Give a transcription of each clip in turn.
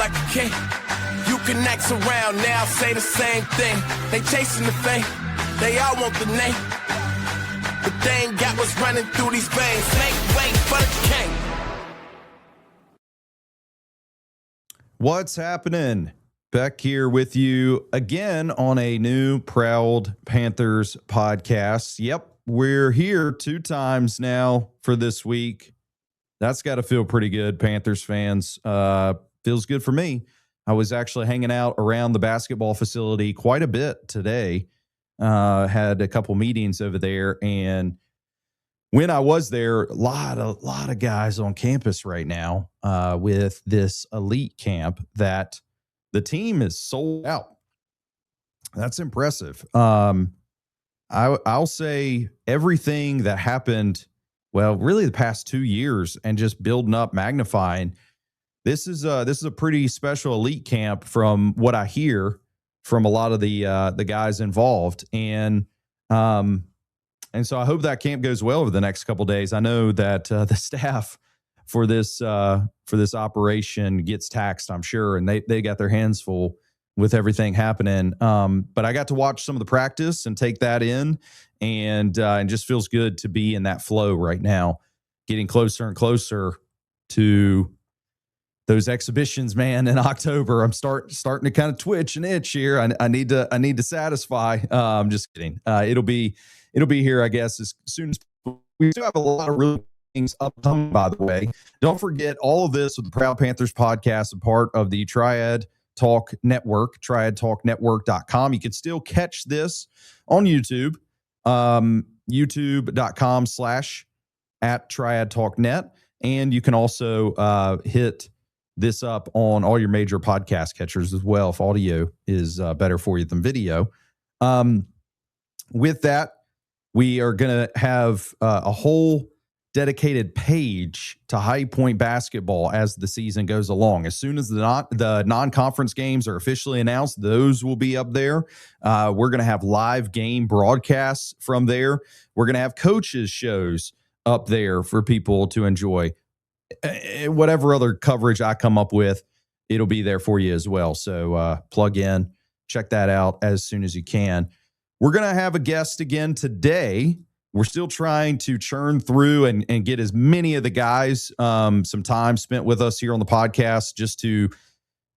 like a king. You can act around now, say the same thing. They chasing the fame, they all want the name. But they ain't got what's running through these veins. Make way for the king. What's happening? Beck here with you again on a new Proud Panthers podcast. Yep, we're here 2 times now for this week. That's got to feel pretty good, Panthers fans. Feels good for me. I was actually hanging out around the basketball facility quite a bit today. Had a couple meetings over there, and when I was there, a lot of guys on campus right now with this elite camp that the team is sold out. That's impressive. I'll say everything that happened, well, really the past 2 years and just building up, magnifying. This is a pretty special elite camp from what I hear from a lot of the guys involved. And so I hope that camp goes well over the next couple of days. I know that the staff for this operation gets taxed, I'm sure, and they got their hands full with everything happening. But I got to watch some of the practice and take that in, and just feels good to be in that flow right now, getting closer and closer to those exhibitions, man. In October, I'm starting to kind of twitch and itch here. I need to satisfy. I'm just kidding. It'll be here, I guess, as soon as we still have a lot of really things upcoming, by the way. Don't forget all of this with the Proud Panthers podcast, a part of the Triad Talk Network, triadtalknetwork.com. You can still catch this on YouTube, youtube.com/@triadtalknet. And you can also hit this up on all your major podcast catchers as well, if audio is better for you than video. With that, we are going to have a whole dedicated page to High Point basketball as the season goes along. As soon as the non-conference games are officially announced, those will be up there. We're going to have live game broadcasts from there. We're going to have coaches shows up there for people to enjoy. Whatever other coverage I come up with, it'll be there for you as well. So plug in, check that out as soon as you can. We're going to have a guest again today. We're still trying to churn through and get as many of the guys some time spent with us here on the podcast, just to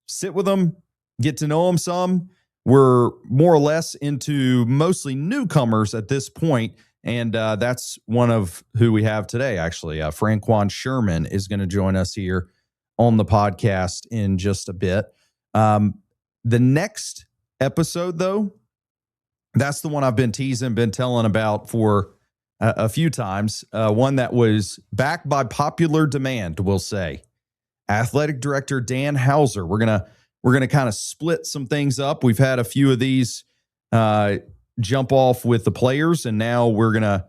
sit with them, get to know them some. We're more or less into mostly newcomers at this point, and that's one of who we have today, actually. Frankquon Sherman is going to join us here on the podcast in just a bit. The next episode, though, that's the one I've been teasing, been telling about for a few times. One that was backed by popular demand, we'll say. Athletic Director Dan Hauser. We're gonna kind of split some things up. We've had a few of these jump off with the players, and now we're gonna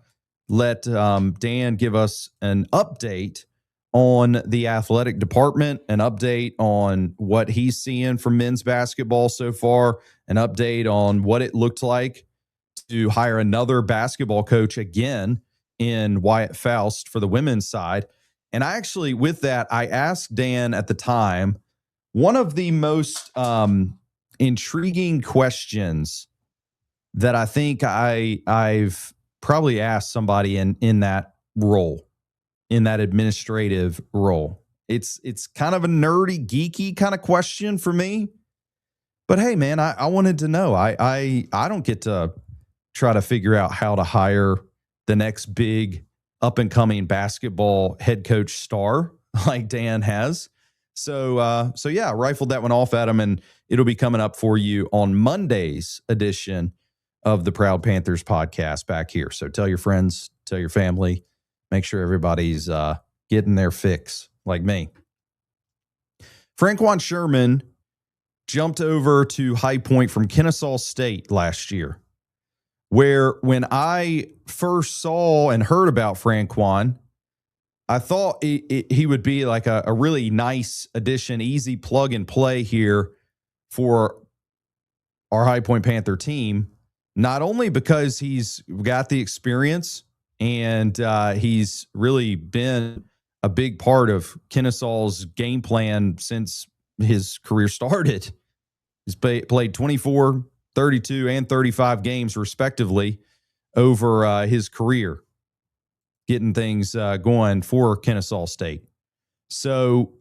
let Dan give us an update on the athletic department, an update on what he's seeing from men's basketball so far, an update on what it looked like to hire another basketball coach again in Wyatt Faust for the women's side. And I actually, with that, I asked Dan at the time, one of the most intriguing questions that I think I've probably asked somebody in that role, in that administrative role. It's kind of a nerdy, geeky kind of question for me. But hey, man, I wanted to know. I don't get to try to figure out how to hire the next big up-and-coming basketball head coach star like Dan has. So yeah, I rifled that one off at him, and it'll be coming up for you on Monday's edition of the Proud Panthers podcast back here. So tell your friends, tell your family, make sure everybody's getting their fix like me. Frankquon Sherman jumped over to High Point from Kennesaw State last year, where when I first saw and heard about Frankquon, I thought he would be like a really nice addition, easy plug and play here for our High Point Panther team, not only because he's got the experience and he's really been a big part of Kennesaw's game plan since his career started. He's played 24, 32, and 35 games, respectively, over his career, getting things going for Kennesaw State. So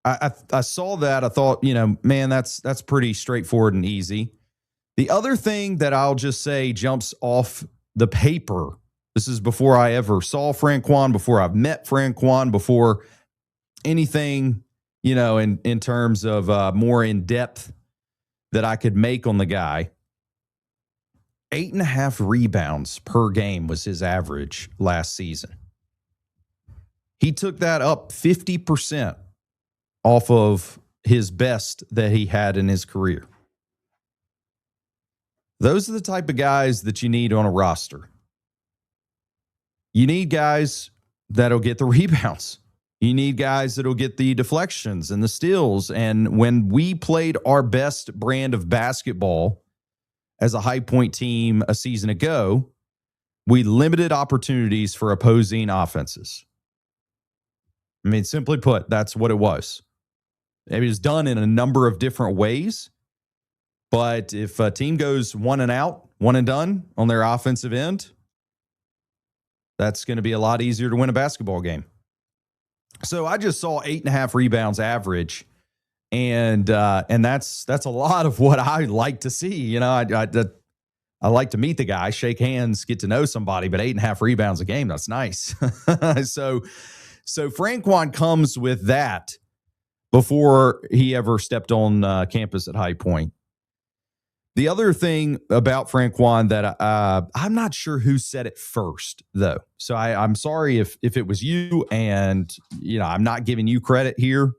I saw that. I thought, man, that's pretty straightforward and easy. The other thing that I'll just say jumps off the paper, this is before I ever saw Frankquon, before I've met Frankquon, before anything, in terms of more in depth that I could make on the guy. 8.5 rebounds per game was his average last season. He took that up 50% off of his best that he had in his career. Those are the type of guys that you need on a roster. You need guys that'll get the rebounds. You need guys that'll get the deflections and the steals. And when we played our best brand of basketball as a High Point team a season ago, we limited opportunities for opposing offenses. I mean, simply put, that's what it was. It was done in a number of different ways. But if a team goes one and out, one and done on their offensive end, that's going to be a lot easier to win a basketball game. So I just saw 8.5 rebounds average, and that's a lot of what I like to see. I like to meet the guy, shake hands, get to know somebody, but 8.5 rebounds a game, that's nice. So Frankquon comes with that before he ever stepped on campus at High Point. The other thing about Frankquon that I'm not sure who said it first, though. So I'm sorry if it was you, and I'm not giving you credit here.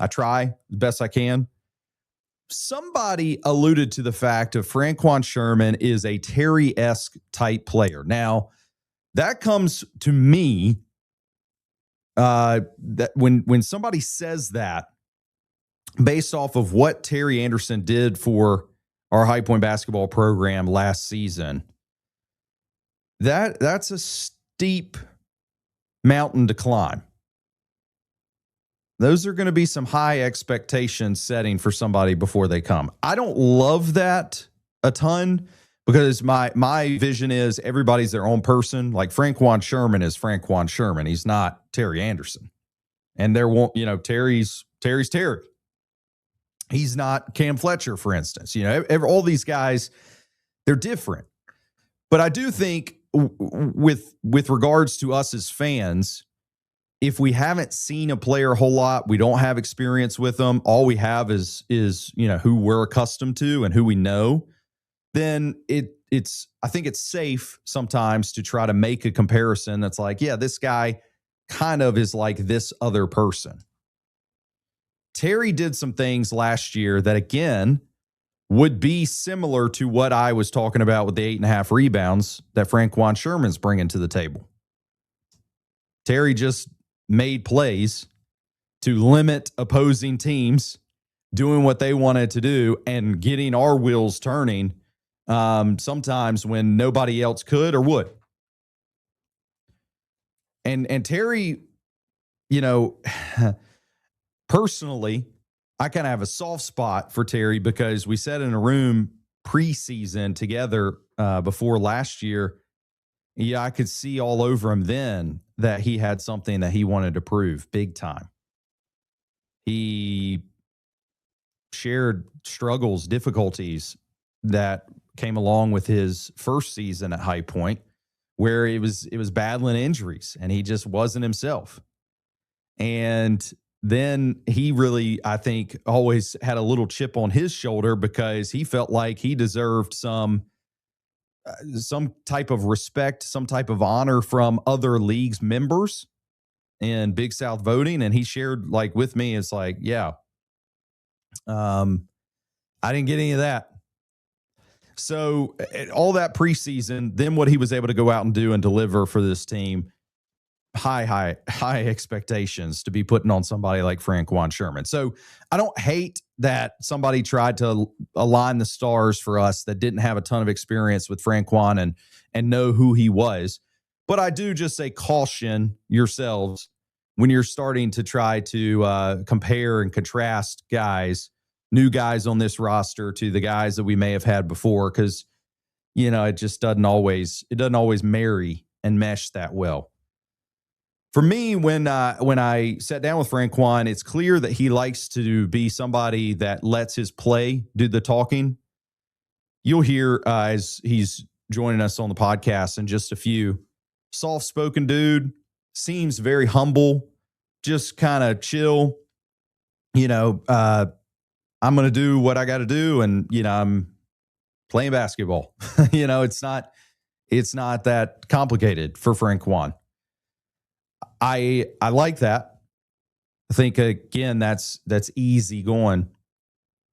I try the best I can. Somebody alluded to the fact of Frankquon Sherman is a Terry-esque type player. Now, that comes to me that when somebody says that, based off of what Terry Anderson did for our High Point basketball program last season, that's a steep mountain to climb. Those are going to be some high expectations setting for somebody before they come. I don't love that a ton because my vision is everybody's their own person. Like Frankquon Sherman is Frankquon Sherman. He's not Terry Anderson. And there won't, Terry's Terry. He's not Cam Fletcher, for instance. All these guys, they're different. But I do think with regards to us as fans, if we haven't seen a player a whole lot, we don't have experience with them, all we have is who we're accustomed to and who we know, then I think it's safe sometimes to try to make a comparison that's like, yeah, this guy kind of is like this other person. Terry did some things last year that, again, would be similar to what I was talking about with the 8.5 rebounds that Frankquon Sherman's bringing to the table. Terry just made plays to limit opposing teams doing what they wanted to do and getting our wheels turning sometimes when nobody else could or would. And Terry, personally, I kind of have a soft spot for Terry because we sat in a room preseason together before last year. Yeah, I could see all over him then that he had something that he wanted to prove big time. He shared struggles, difficulties that came along with his first season at High Point, where it was battling injuries and he just wasn't himself. And then he really, I think, always had a little chip on his shoulder because he felt like he deserved some type of respect, some type of honor from other leagues members in Big South voting. And he shared with me, it's like, yeah, I didn't get any of that. So all that preseason, then what he was able to go out and do and deliver for this team, high expectations to be putting on somebody like Frankquon Sherman. So I don't hate that somebody tried to align the stars for us that didn't have a ton of experience with Frankquon and know who he was. But I do just say caution yourselves when you're starting to try to compare and contrast guys, new guys on this roster to the guys that we may have had before, because it just doesn't always marry and mesh that well. For me, when I sat down with Frankquon, it's clear that he likes to be somebody that lets his play do the talking. You'll hear as he's joining us on the podcast in just a few. Soft-spoken dude, seems very humble, just kind of chill. I'm going to do what I got to do, and I'm playing basketball. It's not that complicated for Frankquon. I like that. I think again that's easy going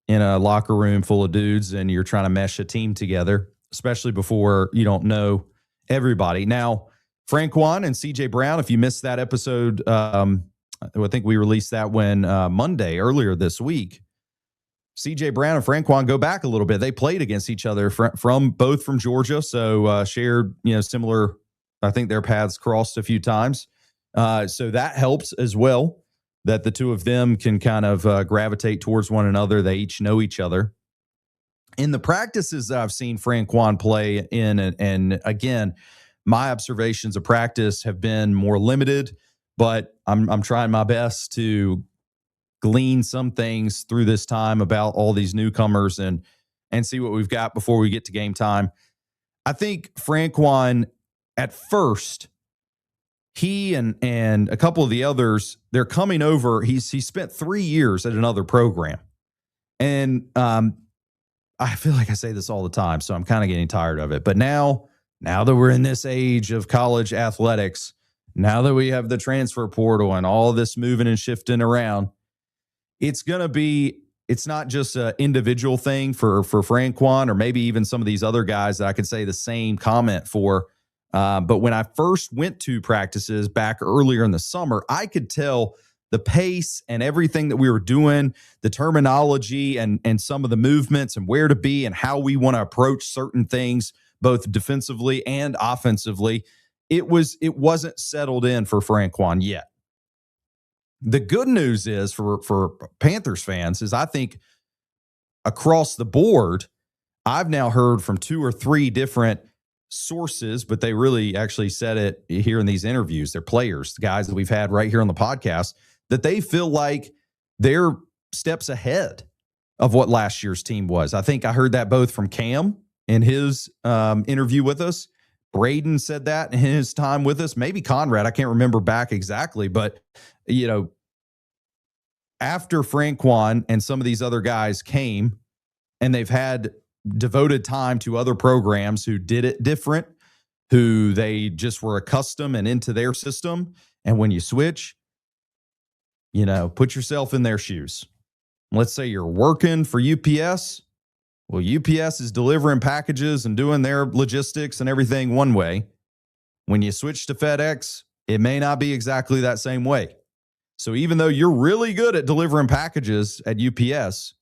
in a locker room full of dudes and you're trying to mesh a team together, especially before you don't know everybody. Now, Frankquon and CJ Brown, if you missed that episode, I think we released that when Monday earlier this week. CJ Brown and Frankquon go back a little bit. They played against each other from Georgia, so shared similar. I think their paths crossed a few times, so that helps as well. That the two of them can kind of gravitate towards one another. They each know each other. In the practices that I've seen Frankquon play in, and again, my observations of practice have been more limited, but I'm trying my best to glean some things through this time about all these newcomers and see what we've got before we get to game time. I think Frankquon, at first, he and a couple of the others, they're coming over. He spent 3 years at another program. And I feel like I say this all the time, so I'm kind of getting tired of it. But now that we're in this age of college athletics, now that we have the transfer portal and all this moving and shifting around, it's not just an individual thing for Frankquon or maybe even some of these other guys that I could say the same comment for. But when I first went to practices back earlier in the summer, I could tell the pace and everything that we were doing, the terminology and some of the movements and where to be and how we want to approach certain things, both defensively and offensively. It wasn't settled in for Frankquon yet. The good news is for Panthers fans is I think across the board, I've now heard from 2 or 3 different sources, but they really actually said it here in these interviews. They're players, the guys that we've had right here on the podcast, that they feel like they're steps ahead of what last year's team was. I think I heard that both from Cam in his interview with us. Braden said that in his time with us. Maybe Conrad. I can't remember back exactly, but after Frankquon and some of these other guys came and they've had devoted time to other programs who did it different, who they just were accustomed and into their system. And when you switch, put yourself in their shoes. Let's say you're working for UPS. Well, UPS is delivering packages and doing their logistics and everything one way. When you switch to FedEx, it may not be exactly that same way. So even though you're really good at delivering packages at UPS,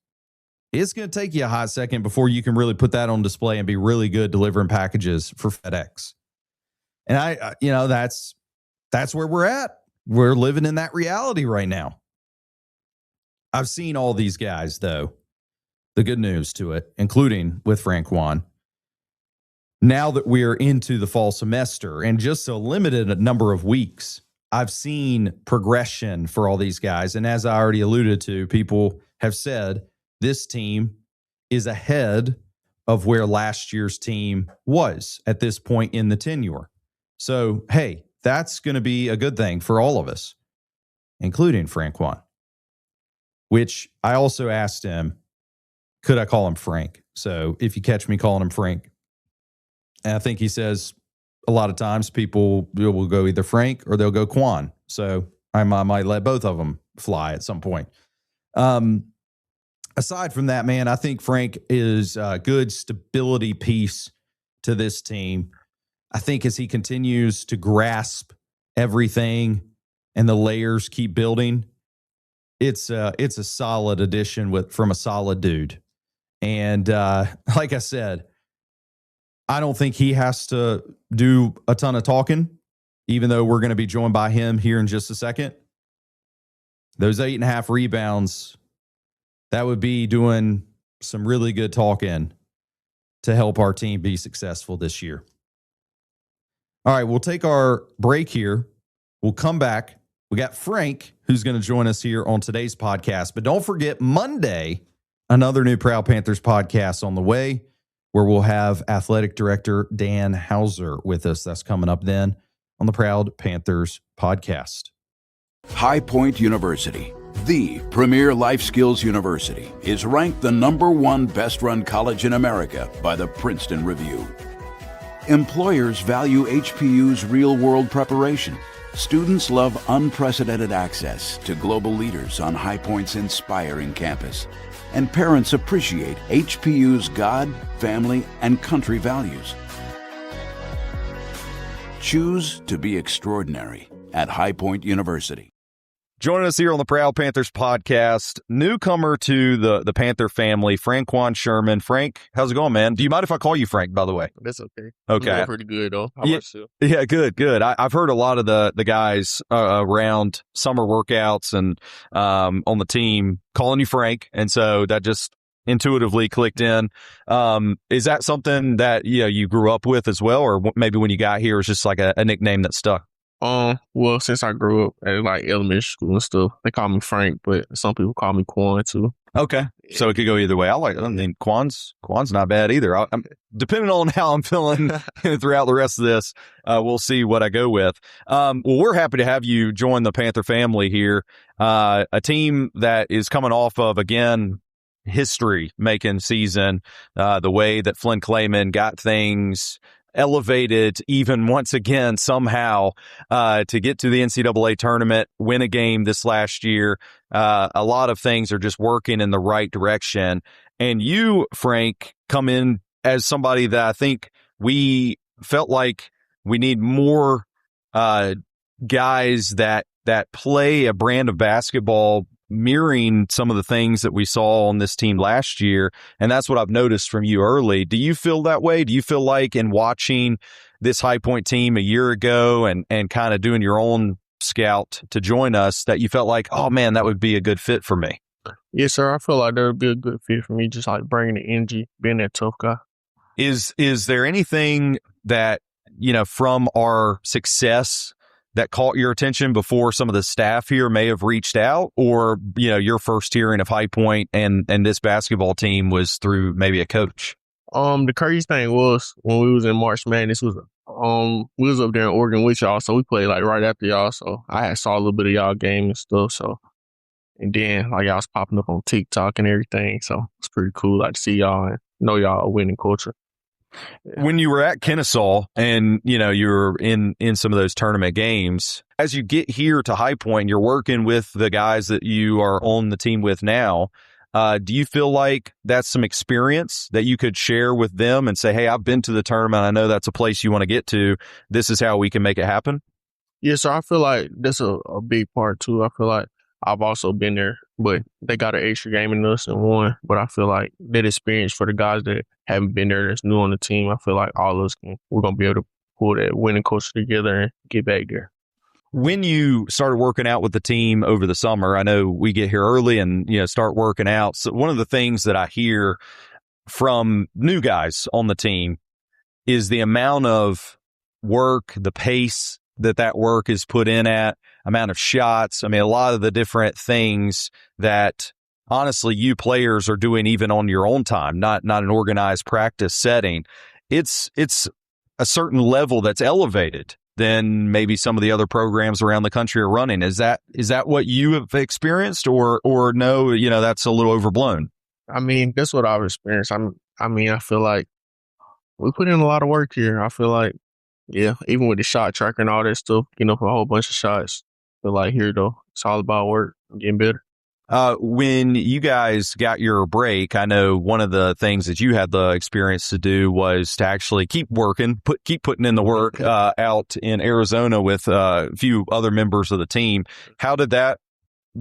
it's going to take you a hot second before you can really put that on display and be really good delivering packages for FedEx. And that's where we're at. We're living in that reality right now. I've seen all these guys, though, the good news to it, including with Frankquon. Now that we're into the fall semester and just a limited number of weeks, I've seen progression for all these guys. And as I already alluded to, people have said this team is ahead of where last year's team was at this point in the tenure. So, hey, that's going to be a good thing for all of us, including Frankquon, which I also asked him, could I call him Frank? So if you catch me calling him Frank, and I think he says a lot of times people will go either Frank or they'll go Quon. So I might let both of them fly at some point. Aside from that, man, I think Frank is a good stability piece to this team. I think as he continues to grasp everything and the layers keep building, it's a solid addition from a solid dude. And like I said, I don't think he has to do a ton of talking, even though we're going to be joined by him here in just a second. those 8.5 rebounds, that would be doing some really good talking to help our team be successful this year. All right, we'll take our break here. We'll come back. We got Frank, who's going to join us here on today's podcast. But don't forget, Monday, another new Proud Panthers podcast on the way, where we'll have Athletic Director Dan Hauser with us. That's coming up then on the Proud Panthers podcast. High Point University, the premier life skills university, is ranked the #1 best-run college in America by the Princeton Review. Employers value HPU's real-world preparation. Students love unprecedented access to global leaders on High Point's inspiring campus. And parents appreciate HPU's God, family, and country values. Choose to be extraordinary at High Point University. Joining us here on the Proud Panthers podcast, newcomer to the Panther family, Frankquon Sherman. Frank, how's it going, man? Do you mind if I call you Frank, by the way? That's okay. Okay. I'm doing pretty good, though. How about you? Yeah, good. I've heard a lot of the guys around summer workouts and on the team calling you Frank, and so that just intuitively clicked in. Is that something that you grew up with as well, or maybe when you got here, it was just like a nickname that stuck? Well, since I grew up at like elementary school and stuff, they call me Frank, but some people call me Quon too. Okay, so it could go either way. I mean, Quon's not bad either. I'm depending on how I'm feeling throughout the rest of this, we'll see what I go with. Well, we're happy to have you join the Panther family here. A team that is coming off of, again, history-making season. The way that Flynn Clayman got things elevated even once again somehow to get to the NCAA tournament, win a game this last year. A lot of things are just working in the right direction. And you, Frank, come in as somebody that I think we felt like we need more guys that play a brand of basketball mirroring some of the things that we saw on this team last year. And that's what I've noticed from you early. Do you feel that way? Do you feel like in watching this High Point team a year ago and kind of doing your own scout to join us that you felt like, oh man, that would be a good fit for me? Yes, sir. I feel like that would be a good fit for me, just like bringing the energy, being that tough guy. Is there anything that, from our success that caught your attention before some of the staff here may have reached out, or, your first hearing of High Point and this basketball team was through maybe a coach? The crazy thing was when we was in March Madness, we was up there in Oregon with y'all, so we played like right after y'all. So I had saw a little bit of y'all game and stuff. So, and then like y'all was popping up on TikTok and everything. So it's pretty cool like to see y'all and know y'all a winning culture. When you were at Kennesaw and, you were in some of those tournament games, as you get here to High Point, you're working with the guys that you are on the team with now. Do you feel like that's some experience that you could share with them and say, hey, I've been to the tournament. I know that's a place you want to get to. This is how we can make it happen? Yes, sir. I feel like that's a big part too. I feel like I've also been there, but they got an extra game in us and won. But I feel like that experience for the guys that haven't been there, that's new on the team, I feel like all of us we're going to be able to pull that winning culture together and get back there. When you started working out with the team over the summer, I know we get here early and, start working out. So one of the things that I hear from new guys on the team is the amount of work, the pace that work is put in at, amount of shots. I mean, a lot of the different things that honestly you players are doing even on your own time, not an organized practice setting. It's a certain level that's elevated than maybe some of the other programs around the country are running. Is that what you have experienced or no, that's a little overblown? I mean, that's what I've experienced. I feel like we put in a lot of work here. I feel like, yeah, even with the shot tracker and all that stuff, for a whole bunch of shots. I feel like here, though, it's all about work and getting better. When you guys got your break, I know one of the things that you had the experience to do was to actually keep working, keep putting in the work out in Arizona with a few other members of the team. How did that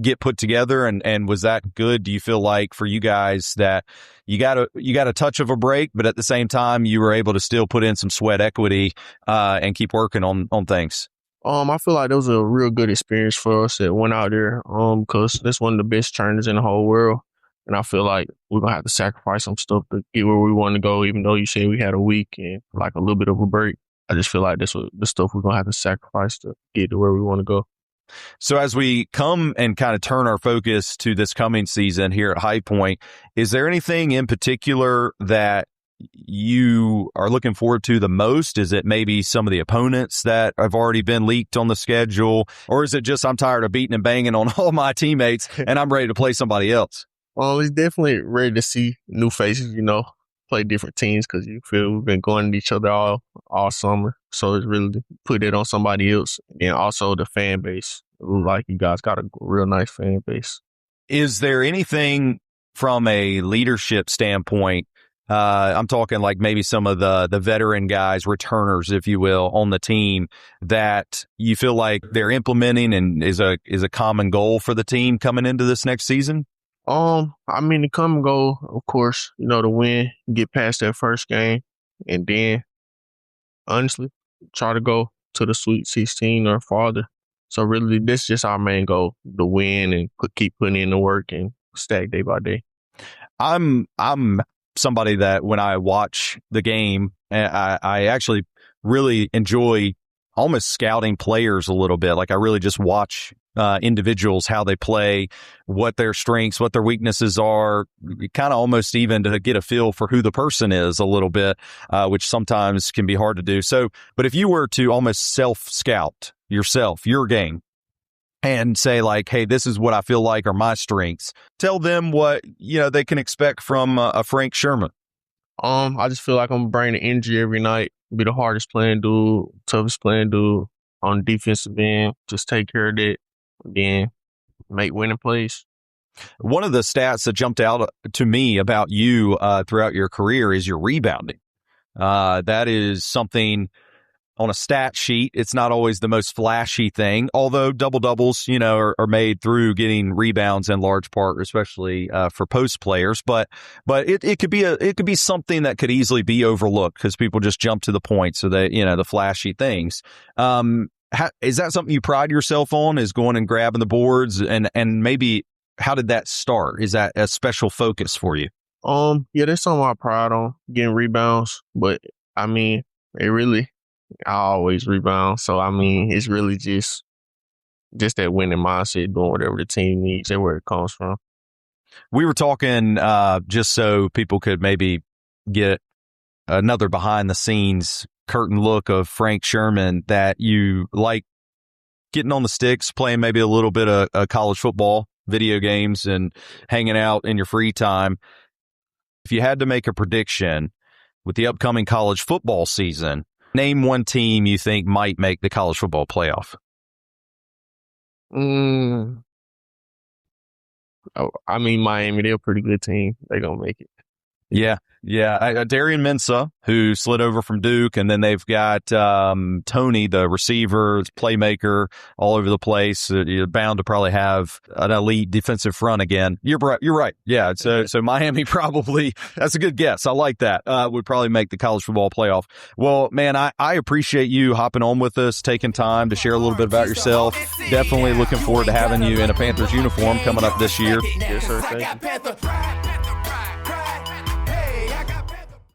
get put together, and was that good? Do you feel like for you guys that you got a touch of a break, but at the same time you were able to still put in some sweat equity and keep working on things? I feel like that was a real good experience for us that went out there. Because that's one of the best trainers in the whole world, and I feel like we're gonna have to sacrifice some stuff to get where we want to go. Even though you said we had a week and like a little bit of a break, I just feel like this was the stuff we're gonna have to sacrifice to get to where we want to go. So as we come and kind of turn our focus to this coming season here at High Point, is there anything in particular that you are looking forward to the most? Is it maybe some of the opponents that have already been leaked on the schedule? Or is it just I'm tired of beating and banging on all my teammates and I'm ready to play somebody else? It's definitely ready to see new faces, play different teams because you feel we've been going at each other all summer. So it's really to put it on somebody else. And also the fan base. Like you guys got a real nice fan base. Is there anything from a leadership standpoint? I'm talking like maybe some of the veteran guys, returners, if you will, on the team that you feel like they're implementing and is a common goal for the team coming into this next season? The common goal, of course, to win, get past that first game, and then honestly try to go to the Sweet 16 or farther. So really, this is just our main goal: to win and keep putting in the work and stack day by day. I'm somebody that when I watch the game, I actually really enjoy almost scouting players a little bit. Like I really just watch individuals, how they play, what their strengths, what their weaknesses are, kind of almost even to get a feel for who the person is a little bit, which sometimes can be hard to do. So, but if you were to almost self-scout yourself, your game, and say like, hey, this is what I feel like are my strengths, tell them what, they can expect from a Frank Sherman. I just feel like I'm bringing the energy every night, be the hardest playing dude, toughest playing dude on the defensive end, just take care of that, then make winning plays. One of the stats that jumped out to me about you throughout your career is your rebounding. That is something on a stat sheet. It's not always the most flashy thing, although double-doubles, are made through getting rebounds in large part, especially for post players. But it could be something that could easily be overlooked because people just jump to the point. So that, the flashy things. Is that something you pride yourself on, is going and grabbing the boards? And maybe how did that start? Is that a special focus for you? Yeah, there's something I pride on, getting rebounds. But, I always rebound. So, it's really just that winning mindset, doing whatever the team needs and where it comes from. We were talking just so people could maybe get another behind-the-scenes curtain look of Frank Sherman, that you like getting on the sticks, playing maybe a little bit of college football, video games, and hanging out in your free time. If you had to make a prediction with the upcoming college football season, name one team you think might make the college football playoff. Miami, they're a pretty good team. They're going to make it. Yeah. Darian Mensah, who slid over from Duke, and then they've got Tony, the receiver, playmaker, all over the place. You're bound to probably have an elite defensive front again. You're right. Yeah. So Miami probably, that's a good guess. I like that. Would probably make the college football playoff. Well, man, I appreciate you hopping on with us, taking time to share a little bit about yourself. Definitely looking forward to having you in a Panthers uniform coming up this year. Yes, sir. Thank you.